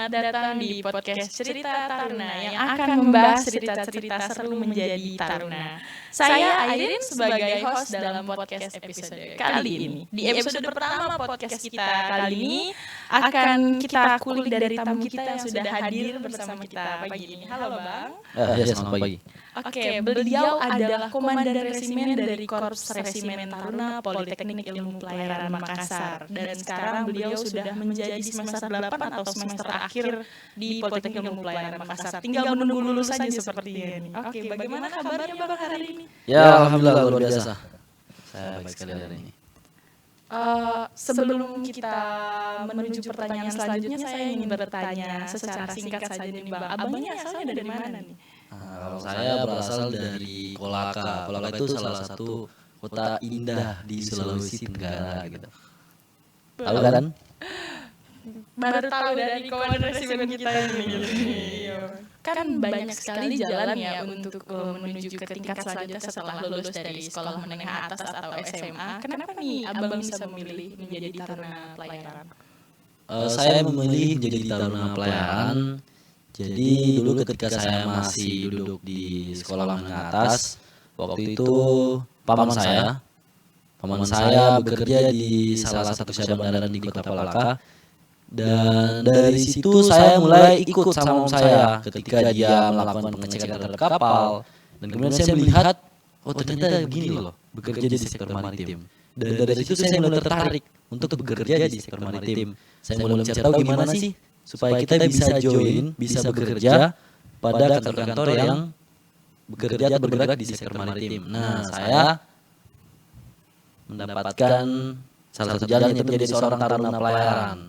Selamat datang di podcast Cerita Taruna yang akan membahas cerita-cerita seru menjadi taruna. Saya Airin sebagai host dalam podcast episode kali ini. Di episode pertama podcast kita kali ini akan kita kulik dari tamu kita yang sudah hadir bersama kita pagi ini. Halo Bang. Ya, selamat pagi. Oke, beliau adalah Komandan Resimen dari Korps Resimen Taruna Politeknik Ilmu Pelayaran Makassar. Dan sekarang beliau sudah menjadi semester 8 atau semester akhir di Politeknik Ilmu Pelayaran Makassar. Tinggal menunggu lulus saja seperti ini. Oke, bagaimana kabarnya Bang hari ini? Ya, alhamdulillah luar biasa. Saya baik sekali hari ini. Sebelum kita menuju pertanyaan selanjutnya, saya ingin bertanya secara singkat saja nih Bang. Abangnya asalnya dari mana nih? Kalau saya berasal dari Kolaka. Kolaka itu salah satu kota indah di Sulawesi Tenggara gitu. Tahu kan? Baru tahu dari Komandan Resimen kita ini gitu. Kan banyak sekali jalan ya untuk menuju ke tingkat selanjutnya setelah lulus dari sekolah menengah atas atau SMA. Kenapa nih Abang bisa memilih menjadi taruna pelayaran? Saya memilih menjadi taruna pelayaran. Jadi dulu ketika saya masih duduk di sekolah menengah atas, waktu itu paman saya bekerja di salah satu syadang bandaran di Kota Kolaka. Dan dari situ saya mulai ikut sama om saya ketika dia melakukan pengecekan terhadap kapal. Dan kemudian saya melihat, oh ternyata begini loh, bekerja di sektor maritim. Dan dari situ saya mulai tertarik untuk bekerja di sektor maritim. Saya mulai mencari tahu gimana sih supaya kita bisa join, bisa bekerja pada kantor-kantor yang bekerja atau bergerak di sektor maritim. Nah, saya mendapatkan salah satu jalan yaitu menjadi seorang taruna pelayaran.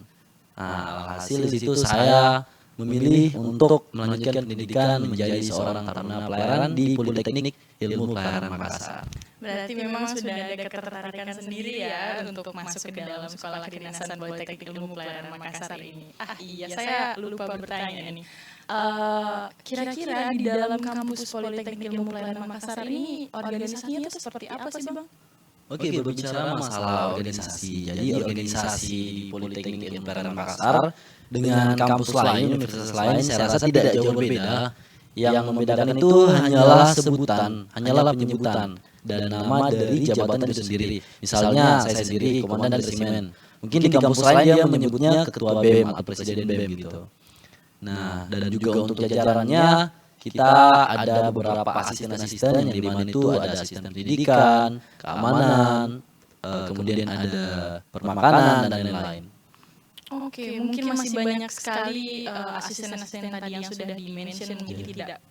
Nah, hasil di situ saya memilih untuk melanjutkan pendidikan menjadi seorang taruna pelayaran di Politeknik Ilmu Pelayaran Makassar. Berarti memang sudah ada ketertarikan sendiri ya untuk masuk ke dalam sekolah kedinasan Politeknik Ilmu Pelayaran Makassar ini. Iya, saya lupa bertanya nih. Kira-kira di dalam kampus Politeknik Ilmu Pelayaran Makassar ini organisasinya itu seperti apa sih Bang? Oke, berbicara masalah organisasi. Jadi organisasi Politeknik Ilmu Pelayaran Makassar dengan kampus lain, universitas lain, saya rasa tidak jauh berbeda. Yang membedakan itu hanyalah sebutan, hanyalah penyebutan dan nama dari jabatan itu sendiri. Misalnya saya sendiri Komandan Resimen. Mungkin di kampus lain dia menyebutnya Ketua BEM atau Presiden BEM gitu. Nah, dan juga untuk jajarannya kita ada beberapa asisten-asisten yang di mana itu ada asisten pendidikan, keamanan, kemudian ada permakanan dan lain-lain. Oke, mungkin masih banyak sekali asisten-asisten tadi yang sudah di-mention mungkin tidak.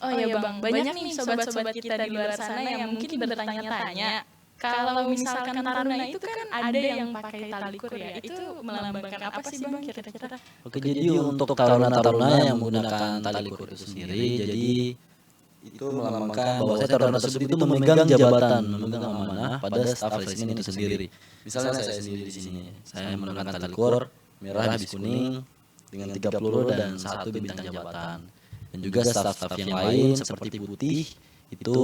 Oh ya Bang, banyak nih sobat-sobat kita di luar sana yang mungkin bertanya-tanya. Kalau misalkan taruna itu kan ada yang pakai tali kur ya, itu melambangkan apa sih Bang kira-kira? Oke, jadi untuk taruna-taruna yang menggunakan tali kur itu sendiri, jadi itu melambangkan bahwa taruna tersebut itu memegang jabatan, memegang amanah pada staf resimen itu sendiri. Misalnya saya sendiri di sini, saya menggunakan tali kur merah bis kuning dengan 3 peluru dan 1 bintang jabatan. Dan juga staf-staf yang lain seperti putih itu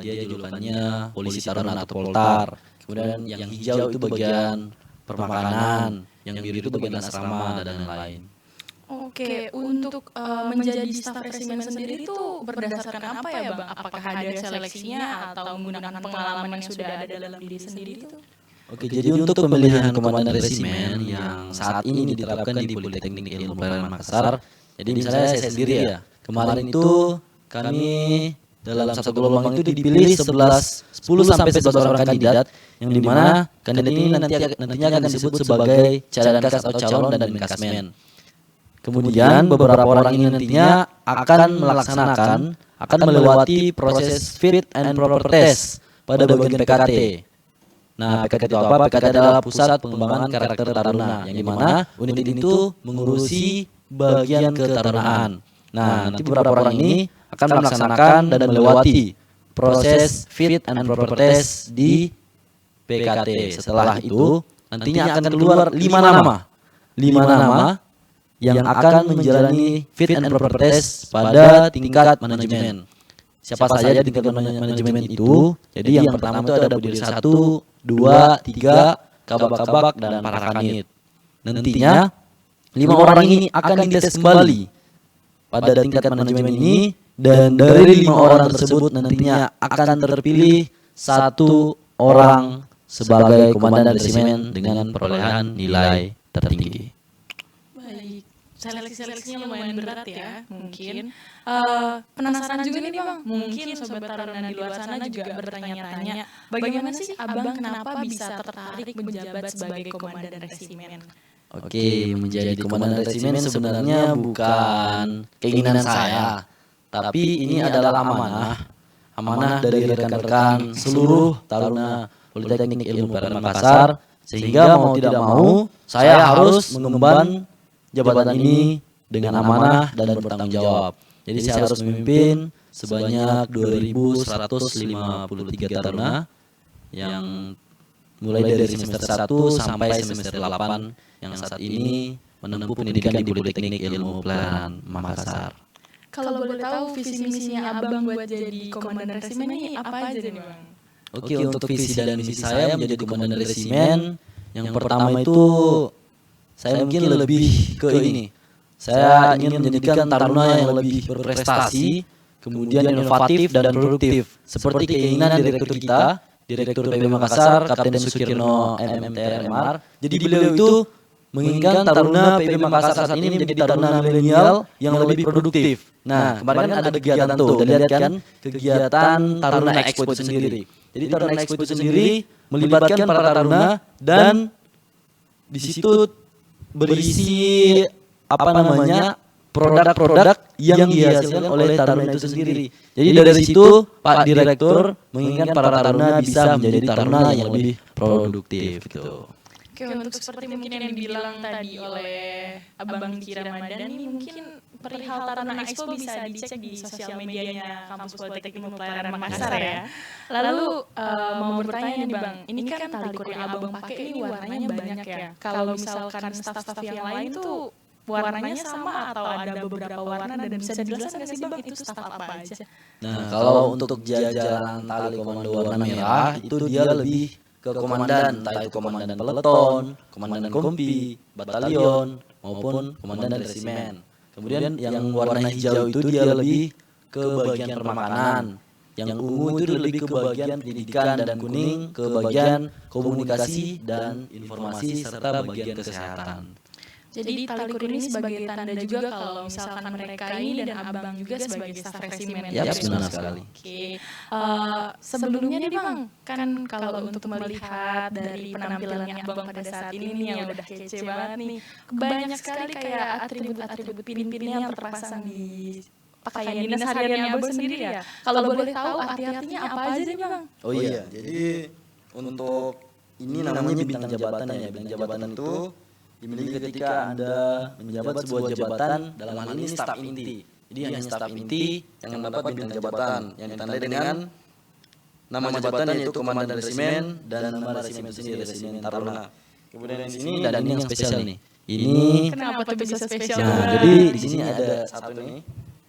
dia julukannya polisi taruna atau poltar. Kemudian yang hijau itu bagian permakanan, yang biru itu bagian asrama dan lain-lain. Oke, untuk menjadi staf resimen sendiri itu berdasarkan apa ya Bang? Apakah ada seleksinya atau menggunakan pengalaman yang sudah ada dalam diri sendiri itu? Oke, jadi untuk pemilihan komandan resimen yang saat ini diterapkan di Politeknik Ilmu Pelayaran Makassar, jadi misalnya saya sendiri ya, kemarin itu kami dalam satu gelombang itu dipilih 10 sampai 11 orang kandidat yang dimana kandidat ini nantinya akan disebut sebagai cadankas atau calon dan menkasmen. Kemudian beberapa orang ini nantinya akan melewati proses fit and proper test pada bagian PKT. Nah, PKT itu apa? PKT adalah pusat pengembangan karakter taruna, yang dimana unit ini itu mengurusi bagian ketarunaan. Nah, nanti beberapa orang ini akan melaksanakan dan melewati proses fit and proper test di PKT. Setelah itu, nantinya akan keluar 5 nama. 5 nama yang akan menjalani fit and proper test pada tingkat manajemen. Siapa saja di tingkat manajemen itu? Jadi yang pertama itu ada Budir 1, 2, 3, Kabak-kabak dan para kanit. Nantinya 5 orang ini akan dites kembali pada tingkat manajemen ini, dan dari 5 orang tersebut nantinya akan terpilih 1 orang sebagai komandan resimen dengan perolehan nilai tertinggi. Baik, seleksinya lumayan berat ya, mungkin. Penasaran juga nih Bang, mungkin Sobat Taruna di luar sana juga bertanya-tanya, bagaimana sih Abang kenapa bisa tertarik menjabat sebagai komandan resimen? Oke, menjadi komandan resimen sebenarnya bukan keinginan saya, tapi ini adalah amanah dari rekan-rekan seluruh Taruna Politeknik Ilmu Pelayaran Makassar, sehingga mau tidak mau saya harus mengemban jabatan ini dengan amanah dan bertanggung jawab. Jadi saya harus memimpin sebanyak 2.153 taruna yang mulai dari semester 1 sampai semester 8 yang saat ini menempuh pendidikan di Politeknik Ilmu Pelayaran Makassar. Kalau boleh tahu visi misinya Abang buat jadi komandan resimen ini apa aja nih Bang? Oke, untuk visi dan misi saya menjadi komandan resimen, yang pertama itu saya mungkin lebih ke ini. Saya ingin menjadikan taruna yang lebih berprestasi, kemudian inovatif dan produktif, seperti keinginan direktur kita, Direktur PB Makassar, Kapten Sukirno MMTRMR. Jadi beliau itu menginginkan taruna PB Makassar saat ini menjadi taruna milenial yang lebih produktif. Nah, kemarin kan ada kegiatan tuh, udah lihat kan kegiatan Taruna Expo itu sendiri. Jadi Taruna Expo itu sendiri melibatkan para taruna dan di situ berisi produk-produk yang dihasilkan oleh taruna itu sendiri. Jadi dari situ Pak Direktur menginginkan para taruna bisa menjadi taruna yang lebih produktif gitu. Oke, untuk seperti mungkin yang dibilang tadi oleh Abang Diki Ramadan ini, mungkin perihal Taruna Expo bisa dicek di sosial medianya Kampus Politeknik Ilmu Pelayaran Makassar ya. Lalu mau bertanya nih Bang, ini kan tali kur yang Abang pakai ini warnanya banyak ya. Kalau misalkan staf-staf yang lain tuh warnanya sama atau ada beberapa warna, dan bisa dijelaskan nggak sih Bang itu staf apa aja? Nah, kalau untuk jajaran tali komando warna merah itu dia lebih ke komandan, entah itu komandan peleton, komandan kompi, batalion, maupun komandan resimen. Kemudian yang warna hijau itu dia lebih ke bagian permakanan, yang ungu itu lebih ke bagian pendidikan, dan kuning ke bagian komunikasi dan informasi serta bagian kesehatan. Jadi tali kur ini sebagai tanda juga kalau misalkan mereka ini dan Abang juga sebagai staf resimen. Ya, benar sekali. Oke, sebelumnya nih Bang, kan kalau untuk melihat dari penampilannya Abang pada saat ini nih yang udah kece banget nih, banyak sekali kayak atribut-atribut pin-pinnya yang terpasang di pakaian dinas hariannya Abang sendiri ya. Kalau boleh tahu arti-artinya apa aja nih Bang? Oh iya, jadi untuk ini namanya bintang jabatan ya. Bintang jabatan itu dimiliki ketika Anda menjabat sebuah jabatan, dalam hal ini staf inti. Jadi hanya staf inti yang mendapat bintang jabatan yang ditandai dengan nama jabatan, yaitu komandan resimen dan nama resimen itu sendiri, resimen Taruna. Kemudian di sini dan ini yang spesial nih. Ini Kenapa tuh bisa spesial? nah, jadi di sini ada satu nih.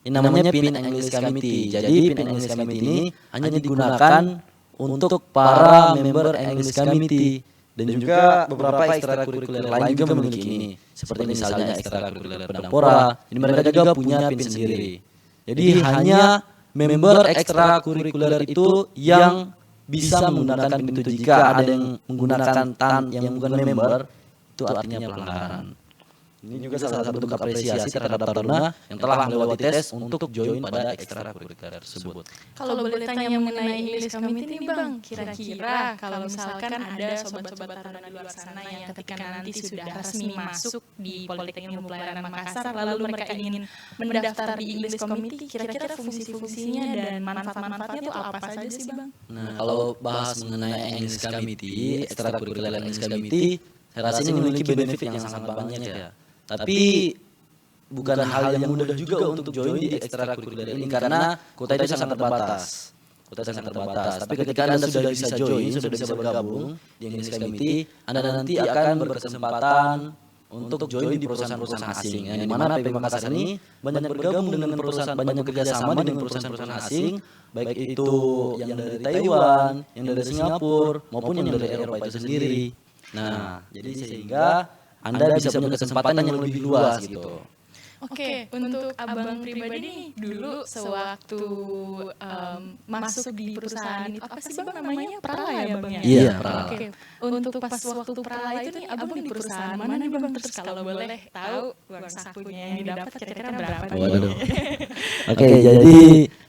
Ini namanya Pin English Committee. Jadi Pin English Committee ini hanya digunakan untuk para member English Committee. Dan juga beberapa ekstrakurikuler lain juga memiliki ini. Seperti misalnya ekstrakurikuler Pedangpora, ini mereka juga punya PIN sendiri. Jadi hanya member ekstrakurikuler itu yang bisa menggunakan PIN itu. Jika ada yang menggunakan TAN yang bukan member, itu artinya pelanggaran. Ini juga salah satu bentuk apresiasi terhadap taruna yang telah melewati tes untuk join pada ekstrakurikuler tersebut. Kalau boleh tanya mengenai English Committee nih Bang, kira-kira kalau misalkan ada sobat-sobat taruna di luar sana yang ketika nanti sudah resmi masuk di Politeknik Ilmu Pelayaran Makassar, lalu mereka ingin mendaftar di English Committee, kira-kira fungsi-fungsinya dan manfaat-manfaatnya itu apa saja sih Bang? Nah, kalau bahas mengenai English Committee, ekstrakurikuler English Committee, saya rasa ini memiliki benefit yang sangat banyak ya. Tapi bukan hal yang mudah juga untuk join di ekstrakurikuler ini karena kuota itu sangat terbatas. Tapi ketika Anda sudah bisa join, sudah bisa bergabung di English Committee, Anda nanti akan berkesempatan untuk join di perusahaan-perusahaan asing. Yang dimana PB Makassar ini banyak bergabung dengan perusahaan, banyak bekerja sama dengan perusahaan-perusahaan asing, baik itu yang dari Taiwan, yang dari Singapura, maupun yang dari Eropa itu sendiri. Nah, jadi sehingga Anda bisa punya kesempatan yang lebih luas gitu. Oke, untuk abang pribadi nih dulu sewaktu masuk di perusahaan itu apa sih bang namanya Prala ya bang ya? Iya, Prala. Oke, untuk pas waktu Prala itu nih abang di perusahaan mana nih bang? Terus kalau boleh tahu uang sakunya yang didapat kira-kira berapa nih? Waduh. Oke, jadi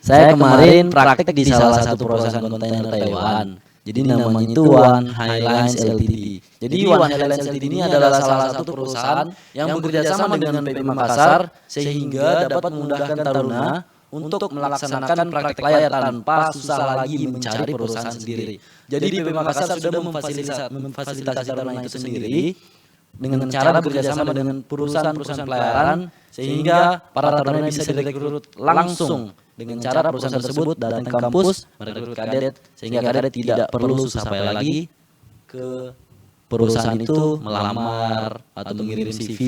saya kemarin praktek di salah satu perusahaan kontainer Taiwan. Jadi namanya itu One Highlines Ltd. Jadi One Highlines Ltd ini adalah salah satu perusahaan yang bekerja sama dengan PP Makassar sehingga dapat memudahkan taruna untuk melaksanakan praktek layar tanpa susah lagi mencari perusahaan sendiri. Jadi PP Makassar sudah memfasilitasi taruna itu sendiri dengan cara bekerja sama dengan perusahaan-perusahaan pelayaran sehingga para taruna bisa direkrut langsung dengan cara perusahaan tersebut datang ke kampus merekrut kadet sehingga kadet tidak perlu susah payah lagi ke perusahaan itu melamar atau mengirim CV,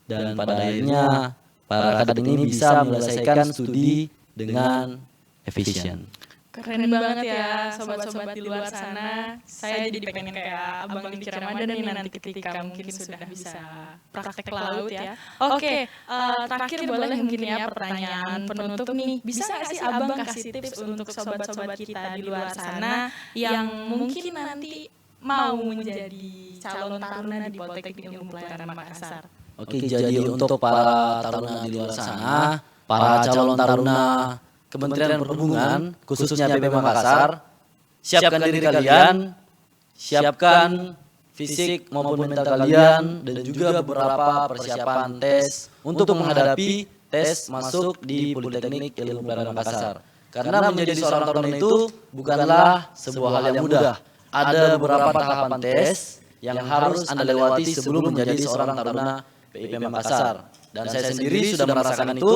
dan pada akhirnya para kadet ini bisa menyelesaikan studi dengan efisien. Keren banget ya sobat-sobat di luar sana. Saya jadi pengen kayak Abang Diki Ramadan nih nanti ketika mungkin sudah bisa praktek laut ya. Oke, terakhir boleh mungkin ya pertanyaan penutup nih. Bisa nggak sih Abang kasih tips untuk sobat-sobat kita di luar sana yang mungkin nanti mau menjadi calon taruna di Politeknik Ilmu Pelayaran Makassar? Oke, jadi untuk para taruna di luar sana, para calon taruna Kementerian Perhubungan, khususnya PP Makassar, siapkan diri kalian, siapkan fisik maupun mental kalian, dan juga beberapa persiapan tes untuk menghadapi tes masuk di Politeknik Ilmu Pelayaran Makassar. Karena menjadi seorang taruna itu bukanlah sebuah hal yang mudah. Ada beberapa tahapan tes yang harus Anda lewati sebelum menjadi seorang taruna PIP Makassar. Dan saya sendiri sudah merasakan itu.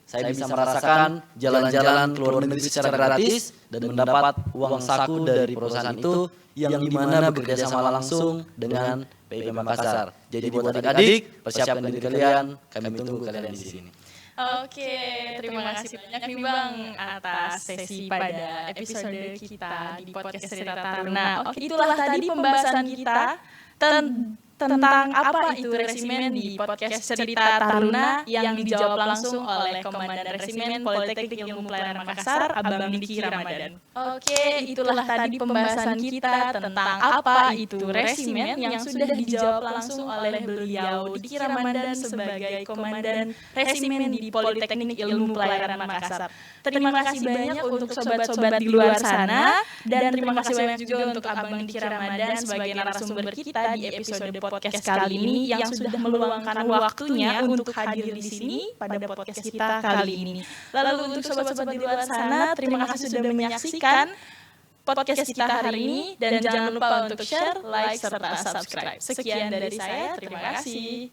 Saya bisa merasakan jalan-jalan ke luar negeri secara gratis dan mendapat uang saku dari perusahaan itu yang dimana bekerja sama langsung dengan PIP Makassar. Jadi buat adik-adik, persiapkan diri kalian, kami tunggu kalian di sini. Oke, terima kasih banyak nih Bang atas sesi pada episode kita di podcast Cerita Taruna. Oke, itulah tadi pembahasan kita tentang apa itu resimen di podcast Cerita Taruna yang dijawab langsung oleh Komandan Resimen Politeknik Ilmu Pelayaran Makassar, Abang Diki Ramadan. Oke, itulah tadi pembahasan kita tentang apa itu resimen yang sudah dijawab langsung oleh beliau Diki Ramadan sebagai Komandan Resimen di Politeknik Ilmu Pelayaran Makassar. Terima kasih banyak untuk sobat-sobat di luar sana dan terima kasih banyak juga untuk Abang Diki Ramadan sebagai narasumber kita di episode podcast kali ini yang sudah meluangkan waktunya untuk hadir di sini pada podcast kita kali ini. Lalu untuk sobat-sobat di luar sana, terima kasih sudah menyaksikan podcast kita hari ini dan jangan lupa untuk share, like, serta subscribe. Sekian dari saya, terima kasih.